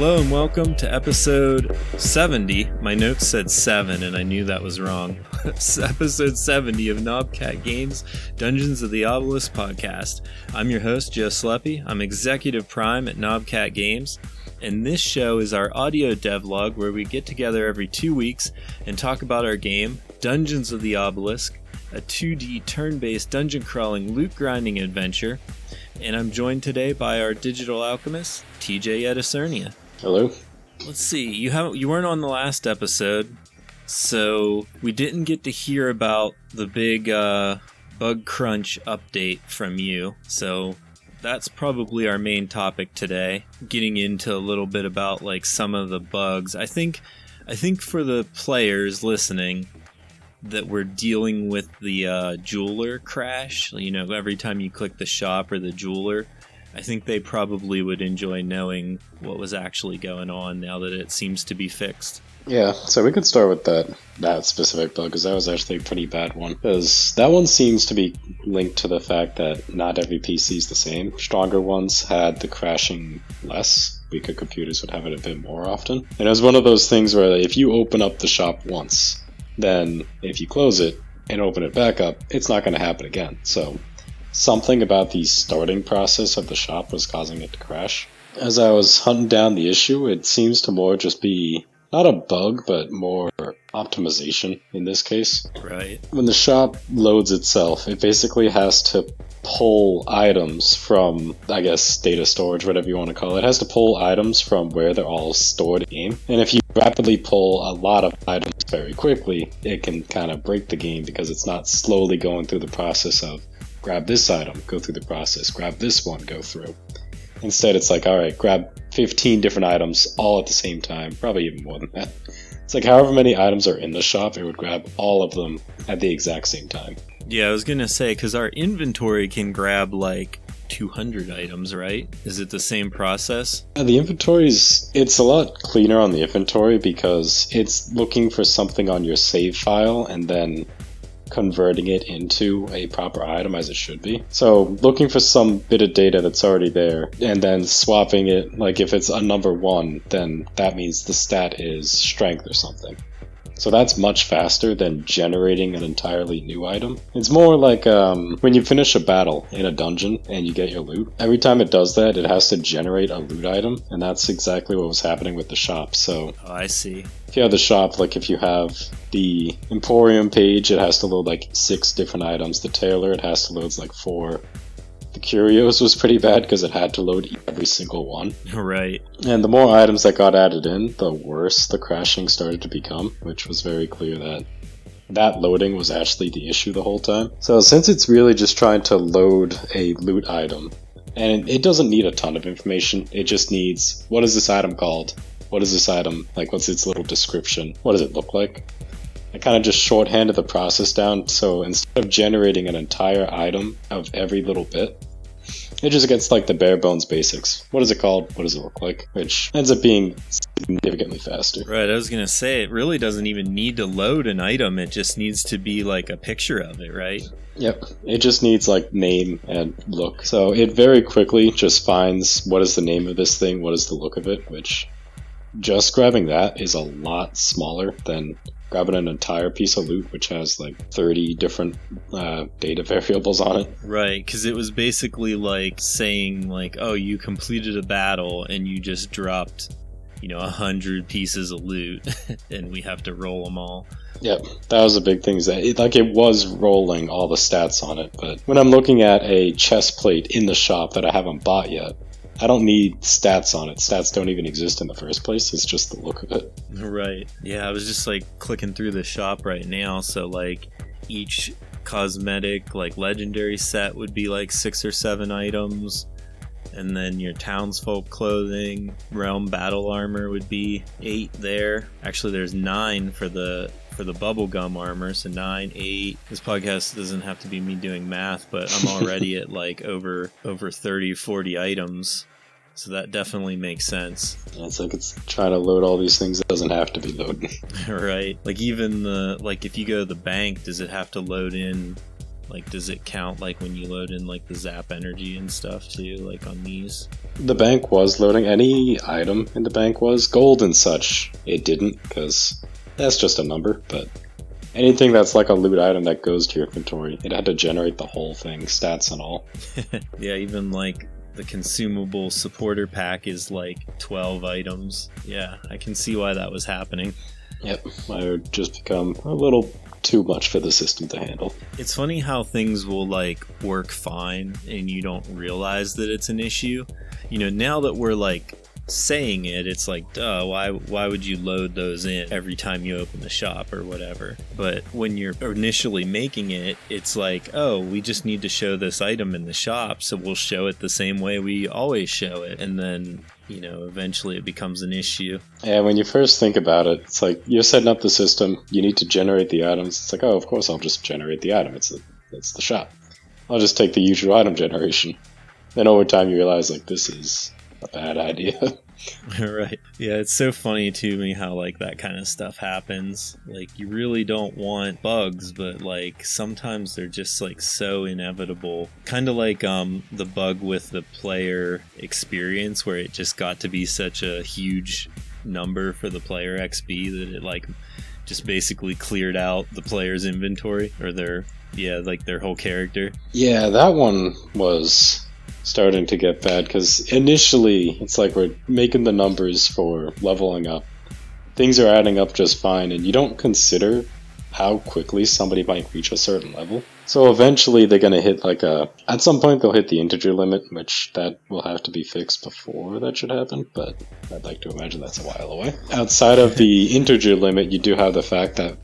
Hello and welcome to episode 70. My notes said 7 and I knew that was wrong. It's episode 70 of Knobcat Games Dungeons of the Obelisk podcast. I'm your host, Joe Sleppy. I'm Executive Prime at Knobcat Games. And this show is our audio devlog where we get together every 2 weeks and talk about our game, Dungeons of the Obelisk, a 2D turn-based dungeon crawling loot grinding adventure. And I'm joined today by our digital alchemist, TJ Edicernia. Hello. Let's see, you weren't on the last episode, so we didn't get to hear about the big bug crunch update from you. So that's probably our main topic today, getting into a little bit about like some of the bugs. I think for the players listening that we're dealing with the jeweler crash, you know, every time you click the shop or the jeweler, I think they probably would enjoy knowing what was actually going on now that it seems to be fixed. Yeah, so we could start with that specific bug, because that was actually a pretty bad one. Because that one seems to be linked to the fact that not every PC is the same. Stronger ones had the crashing less. Weaker computers would have it a bit more often. And it was one of those things where if you open up the shop once, then if you close it and open it back up, it's not going to happen again. So something about the starting process of the shop was causing it to crash. As I was hunting down the issue, it seems to more just be not a bug, but more optimization in this case. Right. When the shop loads itself, it basically has to pull items from, I guess, data storage, whatever you want to call it. It has to pull items from where they're all stored in the game. And if you rapidly pull a lot of items very quickly, it can kind of break the game because it's not slowly going through the process of grab this item, go through the process, grab this one, go through. Instead, it's like, all right, grab 15 different items all at the same time, probably even more than that. It's like however many items are in the shop, it would grab all of them at the exact same time. Yeah, I was going to say, because our inventory can grab like 200 items, right? Is it the same process? The inventory's, it's a lot cleaner on the inventory because it's looking for something on your save file and then converting it into a proper item as it should be. So looking for some bit of data that's already there and then swapping it, like if it's a number 1, then that means the stat is strength or something. So that's much faster than generating an entirely new item. It's more like when you finish a battle in a dungeon and you get your loot. Every time it does that, it has to generate a loot item, and that's exactly what was happening with the shop. So I see. If you have the shop, like if you have the Emporium page, it has to load like 6 different items. The Tailor, it has to load like 4. The Curios was pretty bad because it had to load every single one. Right. And the more items that got added in, the worse the crashing started to become, which was very clear that loading was actually the issue the whole time. So since it's really just trying to load a loot item, and it doesn't need a ton of information, it just needs, what is this item called? What is this item? Like, what's its little description? What does it look like? I kind of just shorthanded the process down, so instead of generating an entire item of every little bit, it just gets like the bare bones basics. What is it called? What does it look like? Which ends up being significantly faster. Right, I was going to say, it really doesn't even need to load an item, it just needs to be like a picture of it, right? Yep, it just needs like name and look. So it very quickly just finds what is the name of this thing, what is the look of it, which just grabbing that is a lot smaller than grabbing an entire piece of loot, which has like 30 different data variables on it. Right, because it was basically like saying like, oh, you completed a battle and you just dropped, 100 pieces of loot and we have to roll them all. Yep, that was the big thing, is that it was rolling all the stats on it, but when I'm looking at a chest plate in the shop that I haven't bought yet, I don't need stats on it. Stats don't even exist in the first place. It's just the look of it. Right. Yeah, I was just like clicking through the shop right now. So like each cosmetic, like legendary set would be like 6 or 7 items. And then your townsfolk clothing, realm battle armor would be 8 there. Actually, there's 9 for the bubblegum armor, so 9, 8. This podcast doesn't have to be me doing math, but I'm already at like over 30, 40 items. So that definitely makes sense. Yeah, it's like it's trying to load all these things that doesn't have to be loaded. Right. Like even if you go to the bank, does it have to load in Like, does it count like when you load in like the zap energy and stuff too, like on these? The bank was loading. Any item in the bank was. Gold and such, it didn't, because that's just a number, but anything that's like a loot item that goes to your inventory, it had to generate the whole thing, stats and all. Yeah, even like the consumable supporter pack is like 12 items. Yeah, I can see why that was happening. Yep, I would just become a little too much for the system to handle. It's funny how things will like work fine and you don't realize that it's an issue. You know, now that we're like saying it, it's like, duh, why would you load those in every time you open the shop or whatever? But when you're initially making it, it's like, oh, we just need to show this item in the shop, so we'll show it the same way we always show it. And then, you know, eventually it becomes an issue. Yeah, when you first think about it, it's like you're setting up the system, you need to generate the items. It's like, oh, of course I'll just generate the item. It's the shop. I'll just take the usual item generation. Then over time you realize, like, this is a bad idea. Right. Yeah, it's so funny to me how like that kind of stuff happens. Like, you really don't want bugs, but like sometimes they're just like so inevitable. Kind of like the bug with the player experience, where it just got to be such a huge number for the player XP that it like just basically cleared out the player's inventory or their whole character. Yeah, that one was starting to get bad, because initially it's like we're making the numbers for leveling up. Things are adding up just fine, and you don't consider how quickly somebody might reach a certain level. So eventually they're going to hit at some point they'll hit the integer limit, which that will have to be fixed before that should happen, but I'd like to imagine that's a while away. Outside of the integer limit, you do have the fact that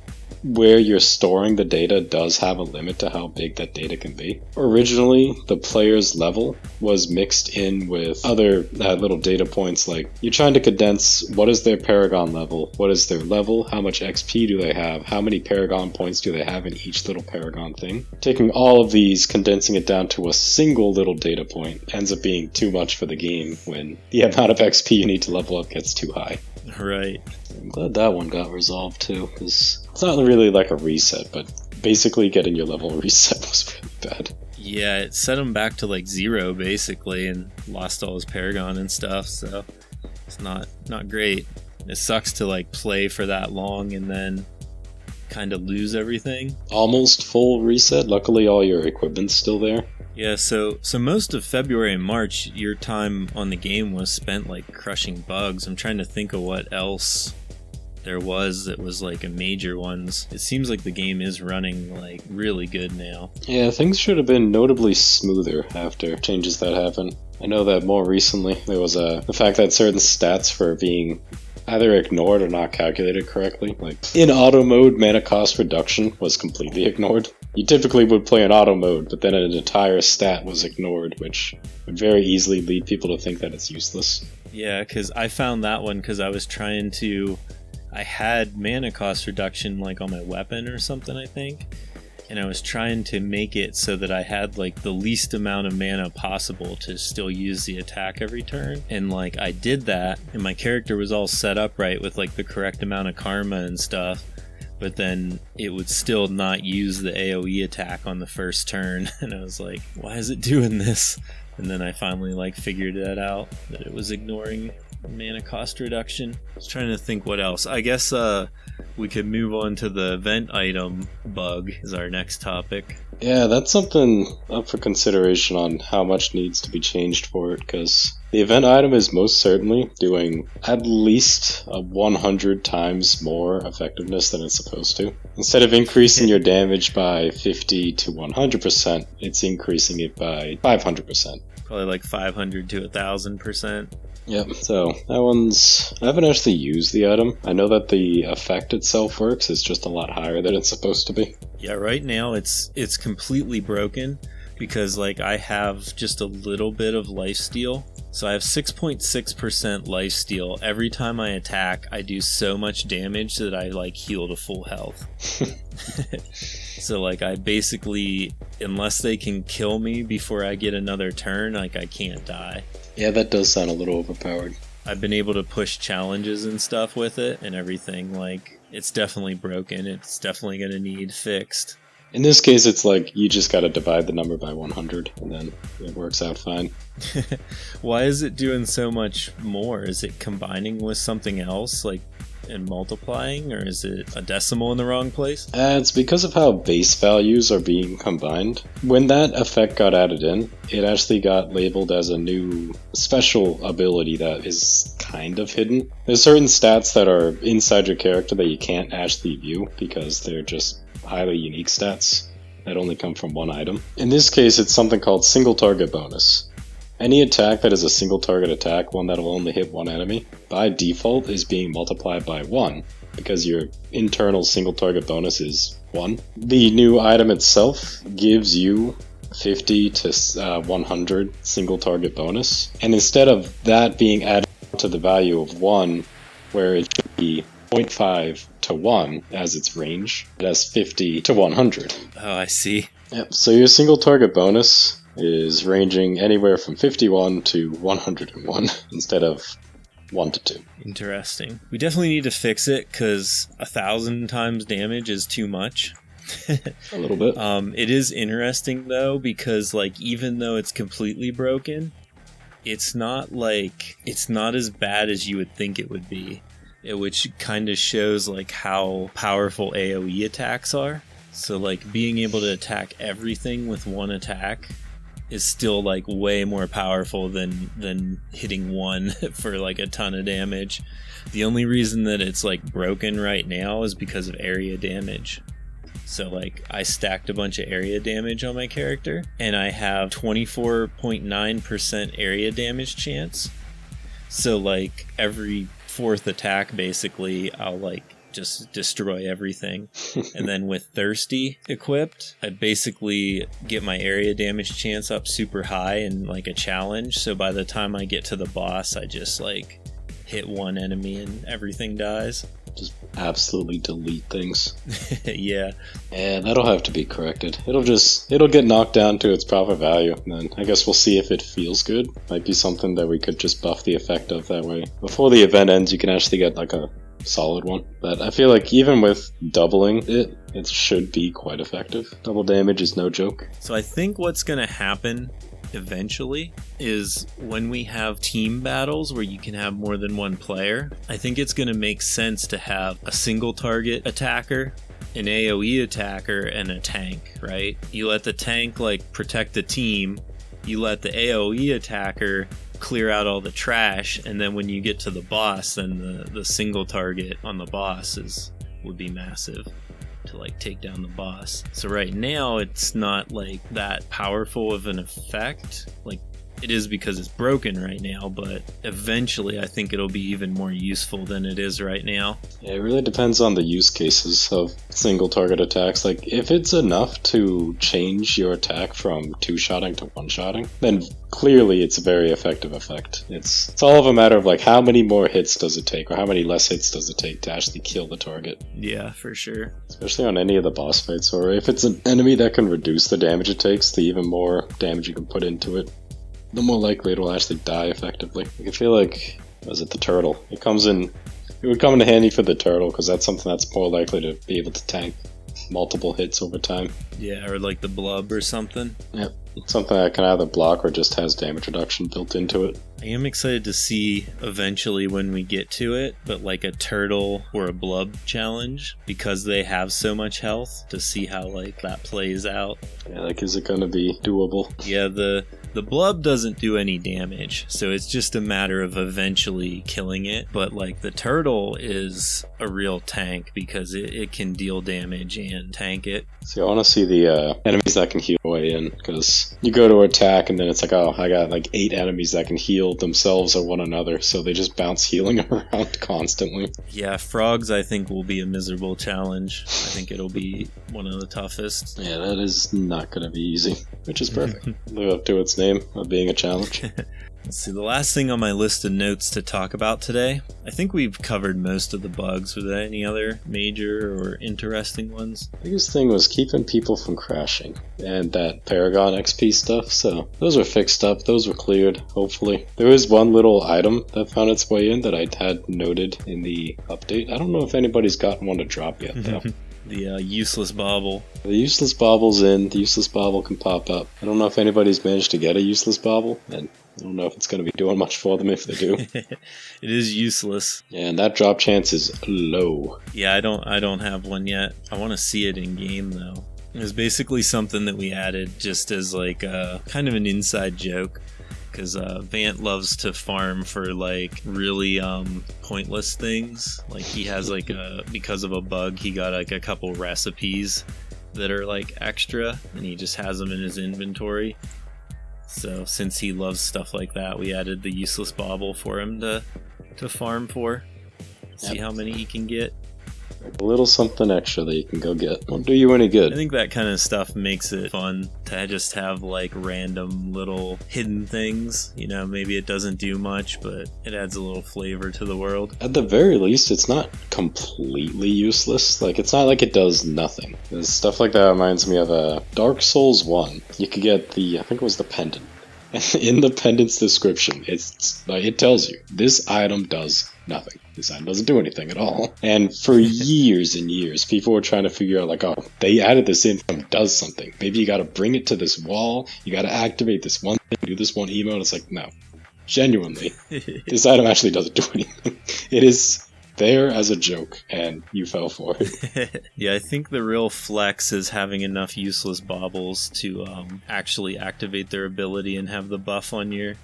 where you're storing the data does have a limit to how big that data can be. Originally, the player's level was mixed in with other little data points, like you're trying to condense what is their Paragon level, what is their level, how much XP do they have, how many Paragon points do they have in each little Paragon thing. Taking all of these, condensing it down to a single little data point ends up being too much for the game when the amount of XP you need to level up gets too high. Right. I'm glad that one got resolved too, because it's not really like a reset, but basically getting your level reset was really bad. Yeah, it set him back to like 0 basically, and lost all his Paragon and stuff, so it's not great. It sucks to like play for that long and then kind of lose everything. Almost full reset. Luckily all your equipment's still there. Yeah, so most of February and March, your time on the game was spent like crushing bugs. I'm trying to think of what else there was that was like a major ones. It seems like the game is running like really good now. Yeah, things should have been notably smoother after changes that happened. I know that more recently there was the fact that certain stats for being either ignored or not calculated correctly. Like in auto mode, mana cost reduction was completely ignored. You typically would play in auto mode, but then an entire stat was ignored, which would very easily lead people to think that it's useless. Yeah, because I found that one because I was trying to... I had mana cost reduction like on my weapon or something, I think. And I was trying to make it so that I had like the least amount of mana possible to still use the attack every turn. And like I did that, and my character was all set up right with like the correct amount of karma and stuff. But then it would still not use the AoE attack on the first turn. And I was like, why is it doing this? And then I finally like figured that out, that it was ignoring mana cost reduction. I was trying to think what else. I guess we could move on to the event item bug is our next topic. Yeah, that's something up for consideration on how much needs to be changed for it, because the event item is most certainly doing at least 100 times more effectiveness than it's supposed to. Instead of increasing your damage by 50 to 100%, it's increasing it by 500%. Probably like 500 to 1,000%. Yep, so that one's... I haven't actually used the item. I know that the effect itself works, it's just a lot higher than it's supposed to be. Yeah, right now it's completely broken because like I have just a little bit of lifesteal. So I have 6.6% lifesteal. Every time I attack, I do so much damage that I like heal to full health. So like I basically, unless they can kill me before I get another turn, like I can't die. Yeah, that does sound a little overpowered. I've been able to push challenges and stuff with it and everything. Like, it's definitely broken. It's definitely going to need fixed. In this case, it's like you just got to divide the number by 100, and then it works out fine. Why is it doing so much more? Is it combining with something else, like, and multiplying, or is it a decimal in the wrong place? It's because of how base values are being combined. When that effect got added in, it actually got labeled as a new special ability that is kind of hidden. There's certain stats that are inside your character that you can't actually view because they're just highly unique stats that only come from one item. In this case, it's something called single target bonus. Any attack that is a single target attack, one that will only hit one enemy, by default is being multiplied by 1, because your internal single target bonus is 1. The new item itself gives you 50 to 100 single target bonus, and instead of that being added to the value of 1, where it should be 0.5 to 1 as its range, it has 50 to 100. Oh, I see. Yep, so your single target bonus is ranging anywhere from 51 to 101 instead of 1 to 2. Interesting. We definitely need to fix it because 1,000 times damage is too much. A little bit. It is interesting though, because like even though it's completely broken, it's not as bad as you would think it would be. Which kind of shows like how powerful AoE attacks are. So like being able to attack everything with one attack is still like way more powerful than hitting one for like a ton of damage. The only reason that it's like broken right now is because of area damage. So like I stacked a bunch of area damage on my character and I have 24.9% area damage chance. So like every fourth attack basically I'll like just destroy everything. And then with Thirsty equipped, I basically get my area damage chance up super high in like a challenge, so by the time I get to the boss I just like hit one enemy and everything dies. Just absolutely delete things. Yeah. And that'll have to be corrected. It'll get knocked down to its proper value, and then I guess we'll see if it feels good. Might be something that we could just buff the effect of that way. Before the event ends, you can actually get like a solid one. But I feel like even with doubling it, it should be quite effective. Double damage is no joke. So I think what's going to happen eventually is when we have team battles where you can have more than one player, I think it's going to make sense to have a single target attacker, an AoE attacker, and a tank, right? You let the tank like protect the team, you let the AoE attacker clear out all the trash, and then when you get to the boss, then the single target on the boss would be massive to like take down the boss. So right now it's not like that powerful of an effect. Like it is because it's broken right now, but eventually I think it'll be even more useful than it is right now. Yeah, it really depends on the use cases of single target attacks. Like if it's enough to change your attack from two-shotting to one-shotting, then clearly it's a very effective effect. It's all of a matter of like how many more hits does it take, or how many less hits does it take to actually kill the target. Yeah, for sure. Especially on any of the boss fights, or if it's an enemy that can reduce the damage it takes, the even more damage you can put into it, the more likely it will actually die effectively. I feel like, was it the turtle? It would come in handy for the turtle, because that's something that's more likely to be able to tank multiple hits over time. Yeah, or like the blub or something. Yep. Something that can either block or just has damage reduction built into it. I am excited to see eventually when we get to it, but like a turtle or a blub challenge, because they have so much health, to see how like that plays out. Yeah, like is it going to be doable? Yeah, the blub doesn't do any damage, so it's just a matter of eventually killing it. But like the turtle is a real tank because it can deal damage and tank it. See, I want to see the enemies that can heal way in, because you go to attack and then it's like, oh, I got like 8 enemies that can heal themselves or one another, so they just bounce healing around constantly. Yeah, frogs I think will be a miserable challenge. I think it'll be one of the toughest. Yeah, that is not going to be easy, which is perfect. Live up to its name of being a challenge. Let's see, the last thing on my list of notes to talk about today, I think we've covered most of the bugs. Were there any other major or interesting ones? Biggest thing was keeping people from crashing, and that Paragon XP stuff, so those were fixed up, those were cleared, hopefully. There is one little item that found its way in that I had noted in the update. I don't know if anybody's gotten one to drop yet, though. The useless bobble. The useless bobble's in. The useless bobble can pop up. I don't know if anybody's managed to get a useless bobble, and I don't know if it's going to be doing much for them if they do. It is useless. And that drop chance is low. Yeah, I don't have one yet. I want to see it in game though. It was basically something that we added just as like a kind of an inside joke. Because Vant loves to farm for like really pointless things. Like he has like because of a bug, he got like a couple recipes that are like extra, and he just has them in his inventory. So since he loves stuff like that, we added the useless bauble for him to farm for. See how many he can get. A little something extra that you can go get. Won't do you any good. I think that kind of stuff makes it fun to just have like random little hidden things. You know, maybe it doesn't do much, but it adds a little flavor to the world. At the very least, it's not completely useless. Like, it's not like it does nothing. Stuff like that reminds me of Dark Souls 1. You could get I think it was the pendant. In the pendant's description, it tells you, this item does nothing. This item doesn't do anything at all. And for years and years, people were trying to figure out, like, oh, they added this in, it does something. Maybe you gotta bring it to this wall, you gotta activate this one thing, do this one emote. It's like, no. Genuinely, this item actually doesn't do anything. It is there as a joke, and you fell for it. Yeah, I think the real flex is having enough useless baubles to actually activate their ability and have the buff on your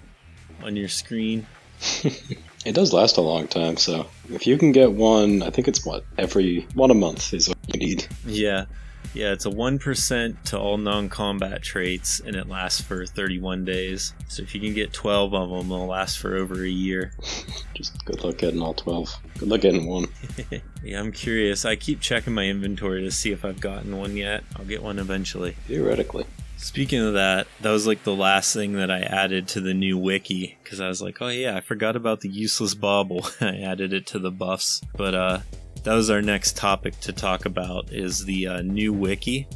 screen. It does last a long time, so if you can get one, I think it's every 1 a month is what you need. Yeah, it's a 1% to all non-combat traits, and it lasts for 31 days. So if you can get 12 of them, they'll last for over a year. Just good luck getting all 12. Good luck getting one. Yeah, I'm curious. I keep checking my inventory to see if I've gotten one yet. I'll get one eventually. Theoretically. Speaking of that was like the last thing that I added to the new wiki, because I was like, oh yeah, I forgot about the useless bauble. I added it to the buffs. But that was our next topic to talk about, is the new wiki.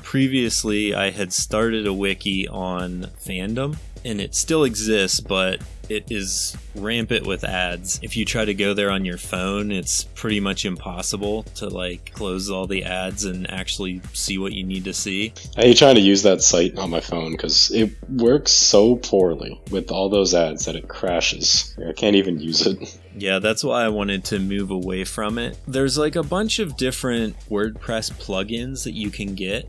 Previously, I had started a wiki on fandom, and it still exists, but it is rampant with ads. If you try to go there on your phone, it's pretty much impossible to like close all the ads and actually see what you need to see. I hate trying to use that site on my phone because it works so poorly with all those ads that it crashes. I can't even use it. Yeah, that's why I wanted to move away from it. There's like a bunch of different WordPress plugins that you can get.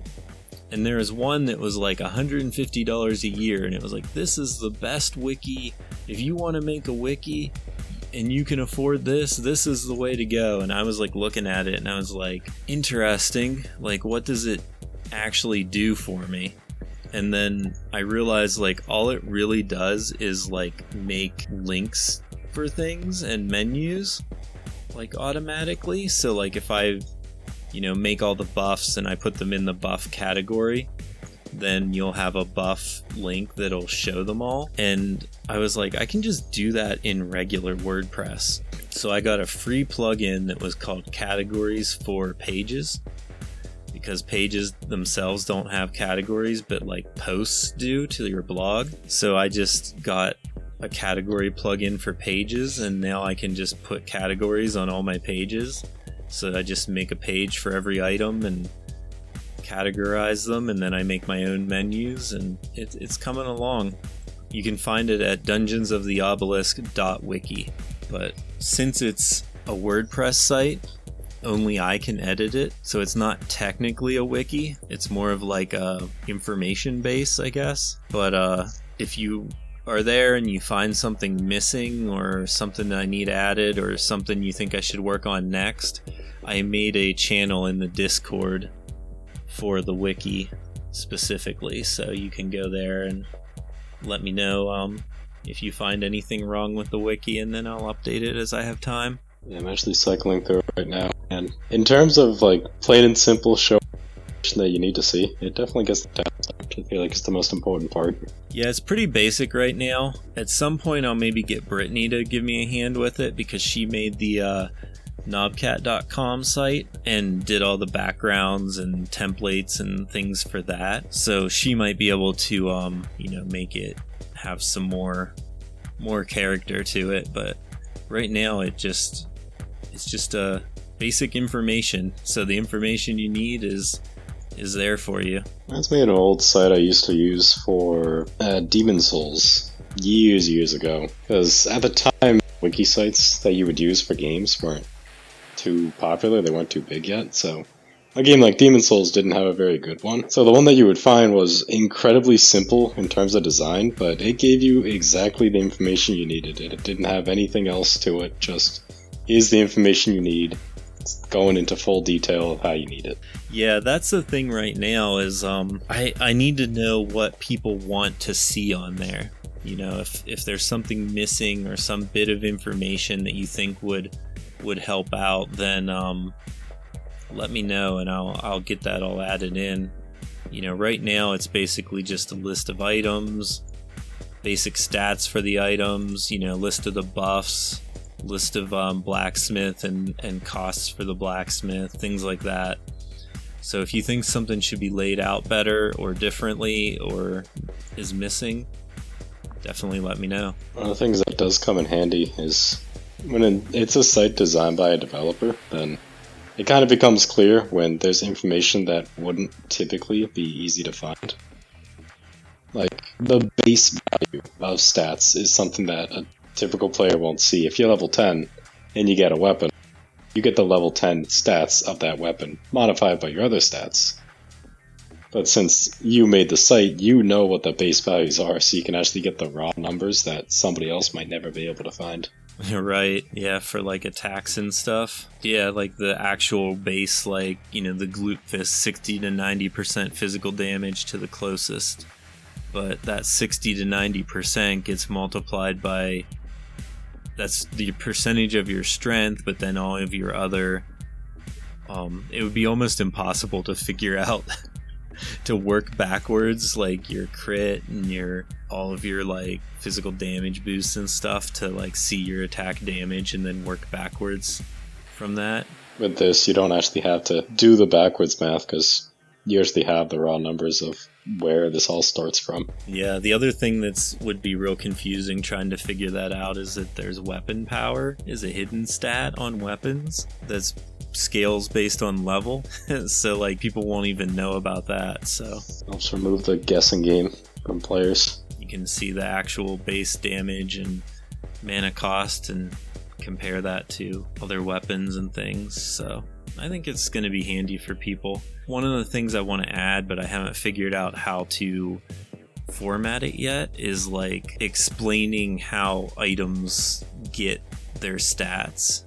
And there was one that was like $150 a year, and it was like, this is the best wiki. If you want to make a wiki and you can afford this is the way to go. And I was like looking at it and I was like, interesting. Like, what does it actually do for me? And then I realized like all it really does is like make links for things and menus like automatically. So like if I make all the buffs and I put them in the buff category, then you'll have a buff link that'll show them all. And I was like, I can just do that in regular WordPress. So I got a free plugin that was called Categories for Pages, because pages themselves don't have categories, but like posts do to your blog. So I just got a category plugin for pages, and now I can just put categories on all my pages. So I just make a page for every item and categorize them, and then I make my own menus, and it's coming along. You can find it at dungeonsoftheobelisk.wiki. But since it's a WordPress site, only I can edit it, so it's not technically a wiki. It's more of like a information base, I guess. But if you are there and you find something missing or something that I need added or something you think I should work on next, I made a channel in the Discord for the wiki specifically, so you can go there and let me know if you find anything wrong with the wiki, and then I'll update it as I have time. Yeah, I'm actually cycling through it right now, and in terms of like plain and simple show that you need to see, it definitely gets the task. I feel like it's the most important part. Yeah, it's pretty basic right now. At some point I'll maybe get Brittany to give me a hand with it, because she made the knobcat.com site and did all the backgrounds and templates and things for that. So she might be able to make it have some more character to it, but right now it's just a basic information. So the information you need is there for you. That's me an old site I used to use for Demon Souls years ago. Because at the time, wiki sites that you would use for games weren't too popular. They weren't too big yet. So a game like Demon Souls didn't have a very good one. So the one that you would find was incredibly simple in terms of design, but it gave you exactly the information you needed. It didn't have anything else to it. Just here's the information you need. Going into full detail of how you need it. Yeah, that's the thing right now is I need to know what people want to see on there. You know, if there's something missing or some bit of information that you think would help out, then let me know and I'll get that all added in. You know, right now it's basically just a list of items, basic stats for the items, you know, list of the buffs, list of blacksmith and costs for the blacksmith, things like that. So if you think something should be laid out better or differently or is missing, definitely let me know. One of the things that does come in handy is when it's a site designed by a developer, then it kind of becomes clear when there's information that wouldn't typically be easy to find. Like, the base value of stats is something that a typical player won't see. If you're level 10 and you get a weapon, you get the level 10 stats of that weapon, modified by your other stats. But since you made the site, you know what the base values are, so you can actually get the raw numbers that somebody else might never be able to find. Right, yeah, for like attacks and stuff. Yeah, like the actual base, like, you know, the glute fist, 60 to 90% physical damage to the closest. But that 60 to 90% gets multiplied by, that's the percentage of your strength, but then all of your other, it would be almost impossible to figure out to work backwards, like your crit and your all of your like physical damage boosts and stuff, to like see your attack damage and then work backwards from that. With this, you don't actually have to do the backwards math because you actually have the raw numbers of where this all starts from. Yeah, the other thing that's would be real confusing trying to figure that out is that there's weapon power is a hidden stat on weapons that's scales based on level. So like people won't even know about that. So Helps remove the guessing game from players. You can see the actual base damage and mana cost and compare that to other weapons and things. So I think it's going to be handy for people. One of the things I want to add, but I haven't figured out how to format it yet, is like explaining how items get their stats.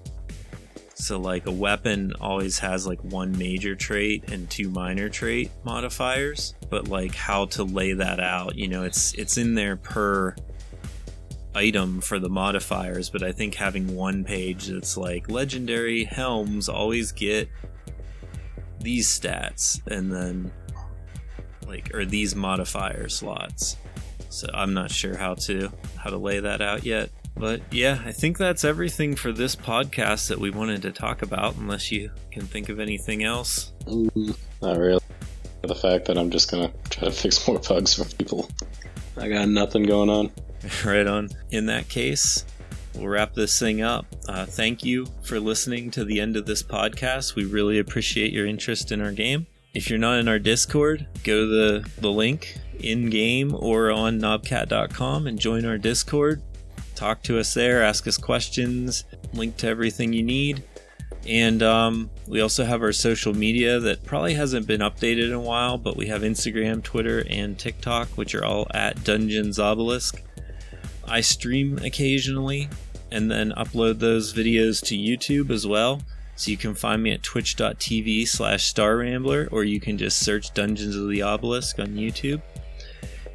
So like a weapon always has like one major trait and two minor trait modifiers, but like how to lay that out, you know, it's in there per item for the modifiers, but I think having one page that's like legendary helms always get these stats and then like, or these modifier slots. So I'm not sure how to lay that out yet. But yeah, I think that's everything for this podcast that we wanted to talk about, unless you can think of anything else. Not really. The fact that I'm just gonna try to fix more bugs for people. I got nothing going on. Right on. In that case, we'll wrap this thing up. Thank you for listening to the end of this podcast. We really appreciate your interest in our game. If you're not in our Discord, go to the link in-game or on knobcat.com and join our Discord. Talk to us there, ask us questions, link to everything you need. And we also have our social media that probably hasn't been updated in a while, but we have Instagram, Twitter, and TikTok, which are all at Dungeons Obelisk. I stream occasionally and then upload those videos to YouTube as well. So you can find me at twitch.tv/StarRambler, or you can just search Dungeons of the Obelisk on YouTube.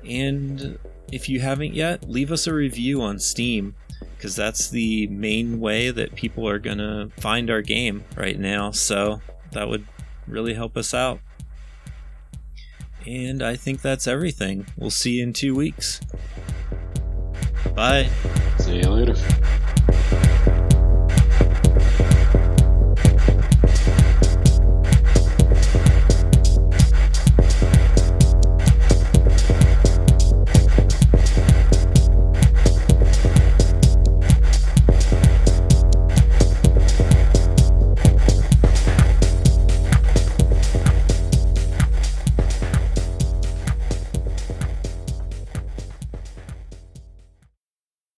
And if you haven't yet, leave us a review on Steam, because that's the main way that people are going to find our game right now. So that would really help us out. And I think that's everything. We'll see you in 2 weeks. Bye. See you later.